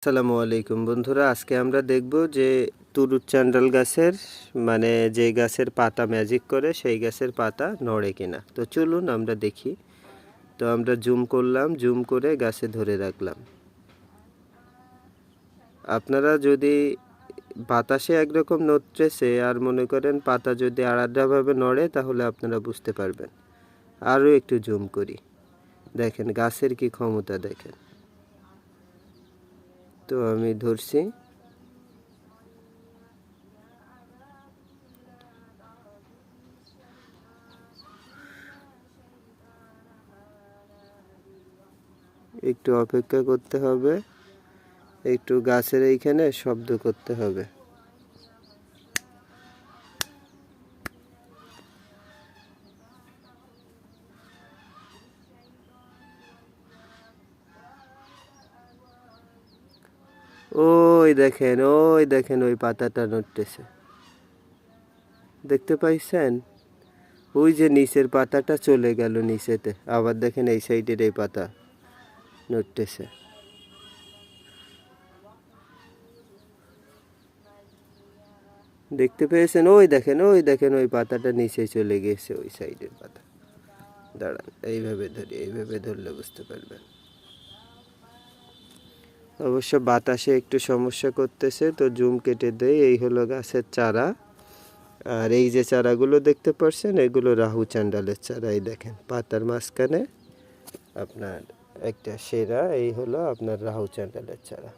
আসসালামু আলাইকুম বন্ধুরা, আজকে আমরা দেখব যে তুরুত চান্ডাল গাছের যে গাছের পাতা ম্যাজিক করে সেই গাছের পাতা নড়ে কিনা। তো চলুন আমরা দেখি। তো আমরা জুম করলাম, জুম করে গাছে ধরে রাখলাম। আপনারা যদি বাতাসে একরকম নড়তেছে আর মনে করেন পাতা যদি আলাদাভাবে নড়ে তাহলে আপনারা বুঝতে পারবেন। আরও একটু জুম করি, দেখেন গাছের কি ক্ষমতা দেখেন। তো আমি ধরছি, একটু অপেক্ষা করতে হবে, একটু গাছের এইখানে শব্দ করতে হবে। ওই দেখেন, ওই দেখেন, ওই পাতাটা নড়তেছে, দেখতে পাইছেন? ওই যে নিচের পাতাটা চলে গেল নিচেতে, আবার দেখেন এই সাইডের এই পাতা নড়তেছে। দেখতে পেয়েছেন? ওই দেখেন, ওই দেখেন, ওই পাতাটা নিচে চলে গেছে, ওই সাইডের পাতা। দাঁড়ান, এইভাবে ধরি, এইভাবে ধরলে বুঝতে পারবেন। অবশ্য বাতাসে একটু সমস্যা করতেছে, তো জুম কেটে দেই। এই হলো গাছের চারা, আর এই যে চারাগুলো দেখতে পাচ্ছেন এগুলো রাহু চান্ডালের চারা। এই দেখেন পাতার মাঝখানে আপনার একটা সেরা, এই হলো আপনার রাহু চান্ডালের চারা।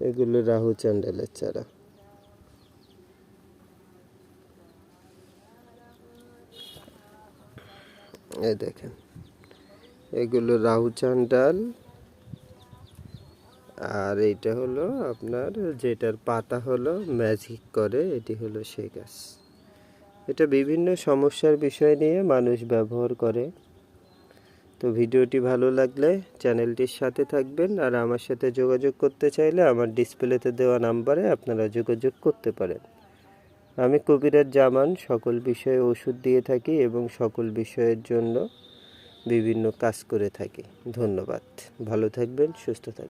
এগুলো রাহু চান্ডালের চারা। এই দেখেন এগুলো রাহু চান্ডাল, আর এইটা হলো আপনার যেটার পাতা হলো ম্যাজিক করে, এটি হলো সেই গাছ। এটা বিভিন্ন সমস্যার বিষয় নিয়ে মানুষ ব্যবহার করে। তো ভিডিওটি ভালো লাগলে চ্যানেলটির সাথে থাকবেন, আর আমার সাথে যোগাযোগ করতে চাইলে আমার ডিসপ্লেতে দেওয়া নাম্বারে আপনারা যোগাযোগ করতে পারেন। আমি কবিরাজ জামান, সকল বিষয়ে ওষুধ দিয়ে থাকি এবং সকল বিষয়ের জন্য বিভিন্ন কাজ করে থাকি। ধন্যবাদ। ভালো থাকবেন, সুস্থ থাকবেন।